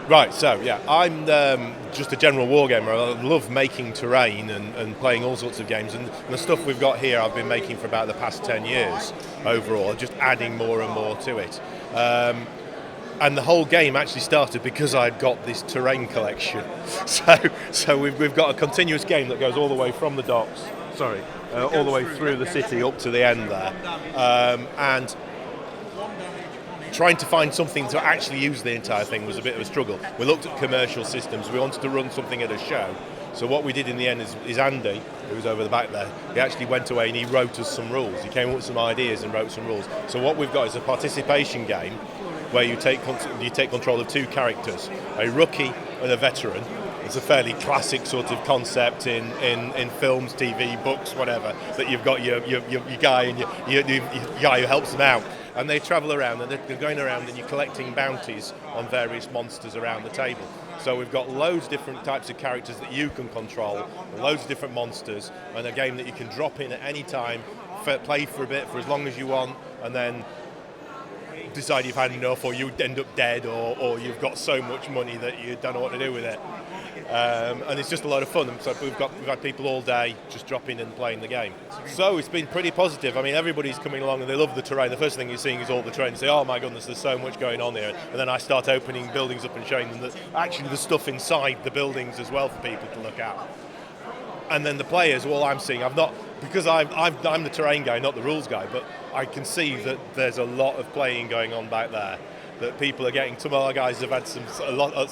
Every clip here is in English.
Right, so yeah, I'm just a general wargamer. I love making terrain and playing all sorts of games. And the stuff we've got here, I've been making for about the past 10 years overall, just adding more and more to it. And the whole game actually started because I'd got this terrain collection. So we've got a continuous game that goes all the way from the docks, all the way through the city up to the end there. And trying to find something to actually use the entire thing was a bit of a struggle. We looked at commercial systems. We wanted to run something at a show. So what we did in the end is Andy, who was over the back there, he actually went away and he wrote us some rules. He came up with some ideas and wrote some rules. So what we've got is a participation game where you take control of two characters, a rookie and a veteran. It's a fairly classic sort of concept in films, TV, books, whatever, that you've got your guy and your guy who helps them out. And they travel around and they're going around and you're collecting bounties on various monsters around the table. So we've got loads of different types of characters that you can control, loads of different monsters, and a game that you can drop in at any time, play for a bit, for as long as you want, and then decide you've had enough, or you end up dead, or you've got so much money that you don't know what to do with it. And it's just a lot of fun. So we've had people all day just dropping in and playing the game. So it's been pretty positive. I mean, everybody's coming along and they love the terrain. The first thing you're seeing is all the terrain. You say, oh my goodness, there's so much going on here. And then I start opening buildings up and showing them that actually there's stuff inside the buildings as well for people to look at. And then the players, all I'm seeing, because I'm the terrain guy, not the rules guy, but I can see that there's a lot of playing going on back there. That people are getting. Some of our guys have had a lot of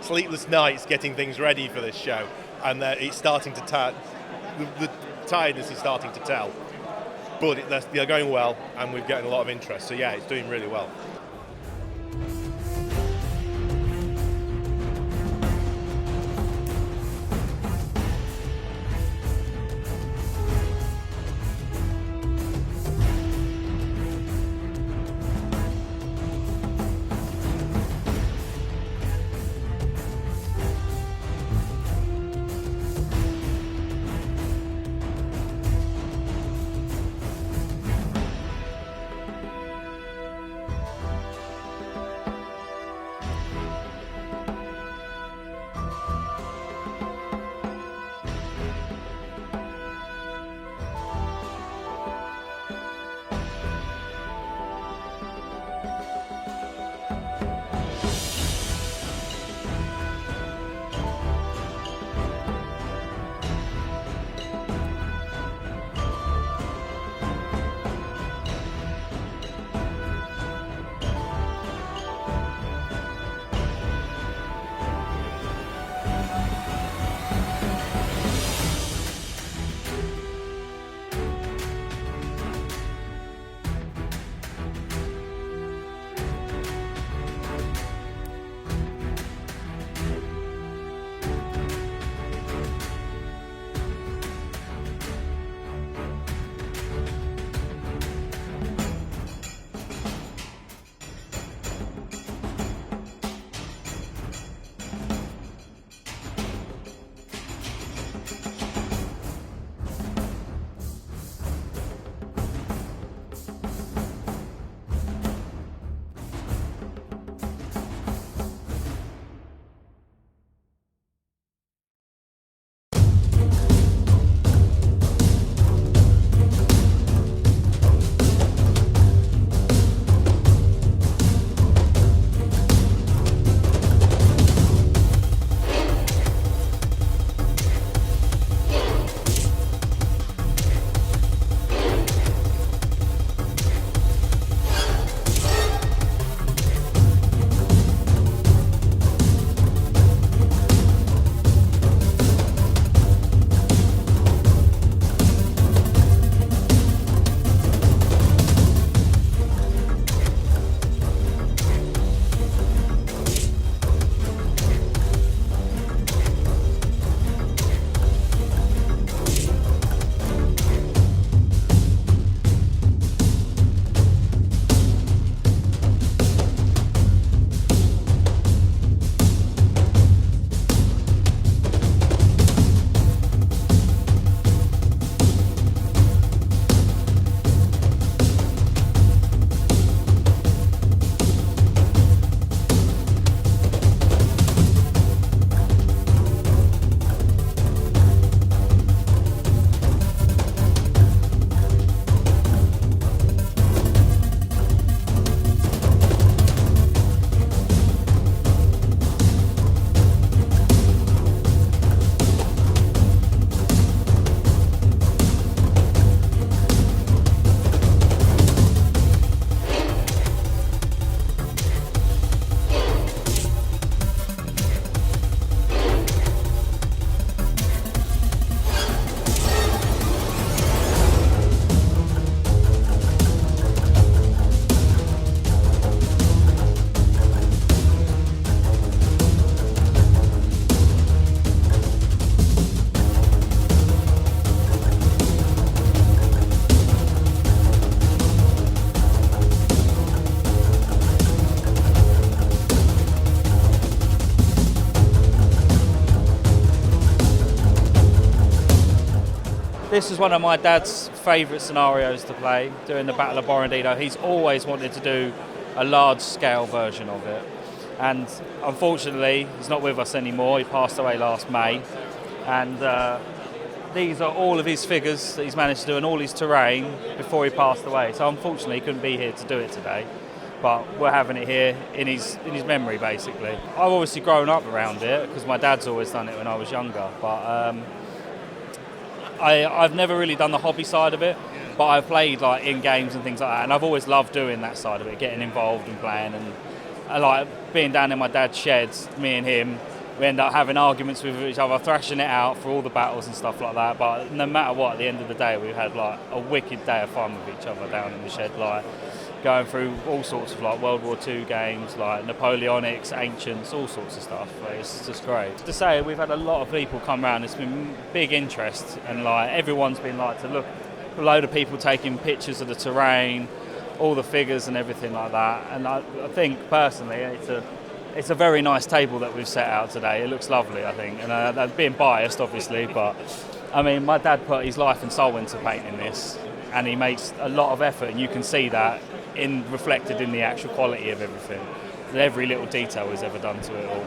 sleepless nights getting things ready for this show, and it's starting to the tiredness is starting to tell. But they're going well, and we're getting a lot of interest. So yeah, it's doing really well. This was one of my dad's favourite scenarios to play, doing the Battle of Borodino. He's always wanted to do a large-scale version of it. And unfortunately, he's not with us anymore. He passed away last May. And these are all of his figures that he's managed to do and all his terrain before he passed away. So unfortunately, he couldn't be here to do it today. But we're having it here in his memory, basically. I've obviously grown up around it because my dad's always done it when I was younger. But I've never really done the hobby side of it. But I've played like in games and things like that, and I've always loved doing that side of it, getting involved and playing. And I like being down in my dad's sheds, me and him. We end up having arguments with each other, thrashing it out for all the battles and stuff like that. But no matter what, at the end of the day, we've had like a wicked day of fun with each other down in the shed, like going through all sorts of like World War II games, like Napoleonics, Ancients, all sorts of stuff. It's just great. To say, we've had a lot of people come around. It's been big interest, and like everyone's been like to look. A load of people taking pictures of the terrain, all the figures and everything like that. And I think personally, it's a very nice table that we've set out today. It looks lovely, I think. And being biased, obviously, but I mean, my dad put his life and soul into painting this, and he makes a lot of effort, and you can see that reflected in the actual quality of everything. Every little detail he's ever done to it all.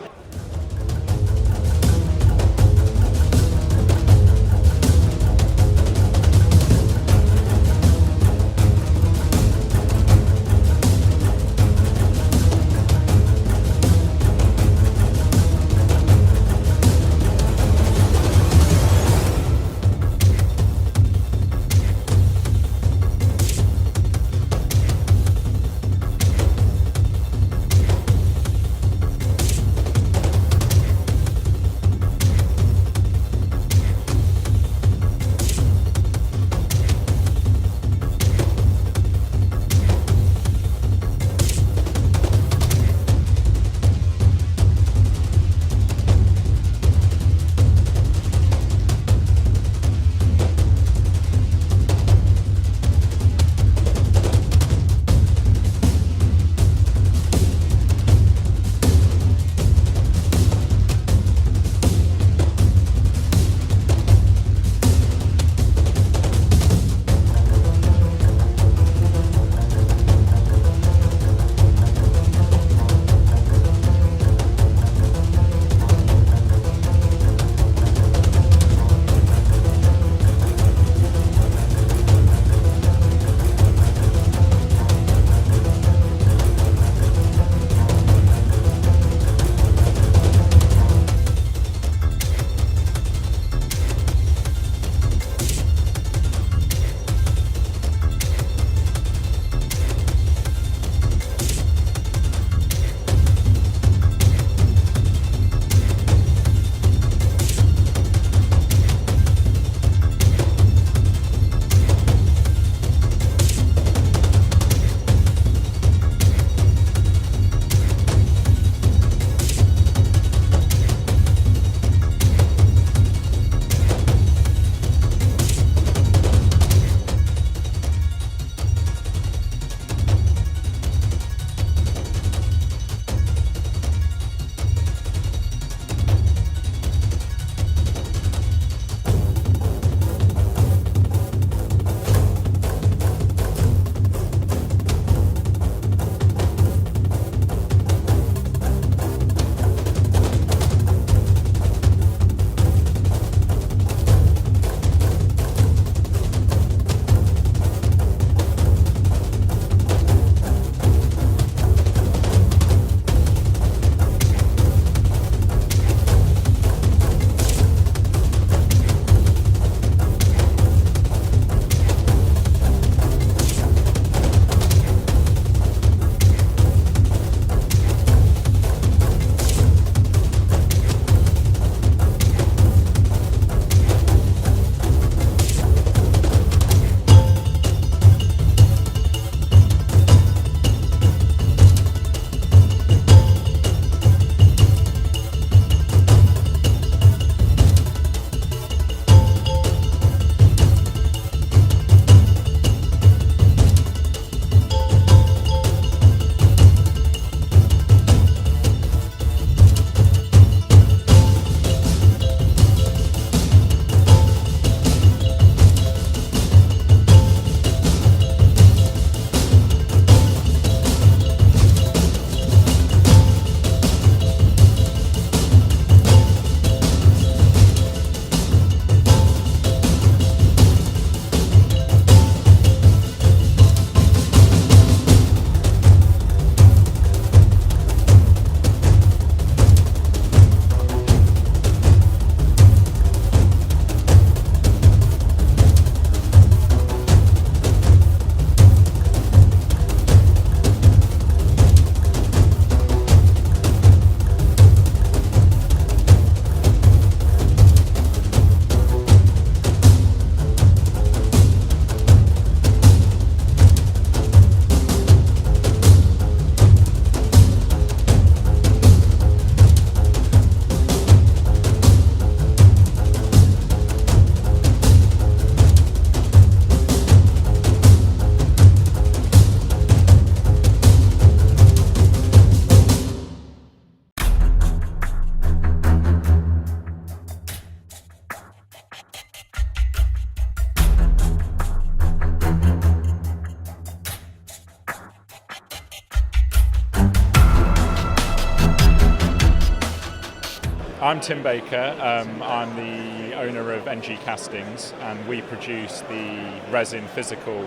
I'm Tim Baker. I'm the owner of NG Castings, and we produce the resin physical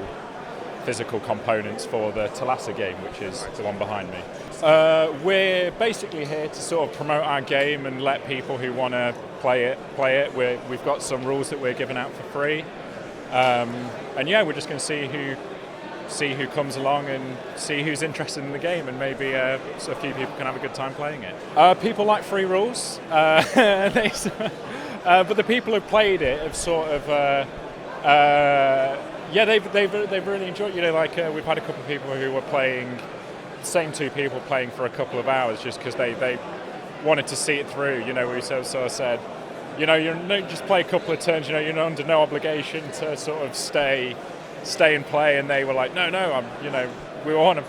components for the Talata game, which is the one behind me. We're basically here to sort of promote our game and let people who want to play it. We've got some rules that we're giving out for free, and yeah, we're just going to see who comes along and see who's interested in the game, and maybe so a few people can have a good time playing it. People like free rules, but the people who played it have sort of they've really enjoyed. We've had a couple of people who were playing, same two people playing for a couple of hours just because they wanted to see it through. We sort of said, you don't just play a couple of turns. You're under no obligation to sort of stay and play. And they were like, no, we want to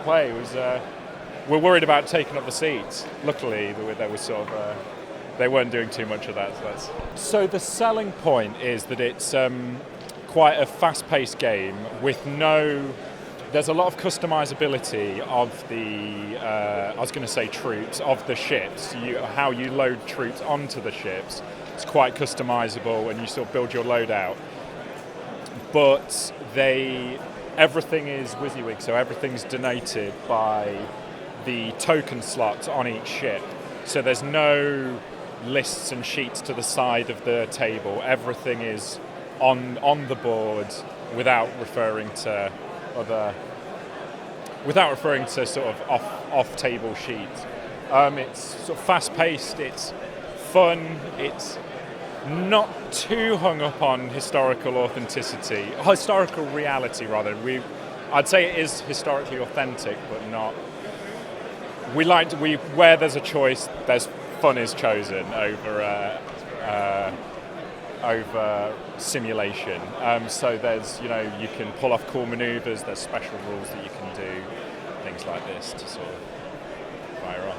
play. It was we're worried about taking up the seats. Luckily, there was sort of they weren't doing too much of that. So the selling point is that it's quite a fast-paced game with there's a lot of customizability of the troops, of the ships. How you load troops onto the ships, it's quite customizable, and you sort of build your loadout. But everything is WYSIWYG, so everything's denoted by the token slots on each ship. So there's no lists and sheets to the side of the table. Everything is on the board without referring to sort of off table sheets. It's sort of fast paced. It's fun. It's not too hung up on historical reality rather. I'd say it is historically authentic, but not. Where there's a choice, there's fun is chosen over simulation. So there's, you can pull off cool maneuvers. There's special rules that you can do, things like this to sort of fire off.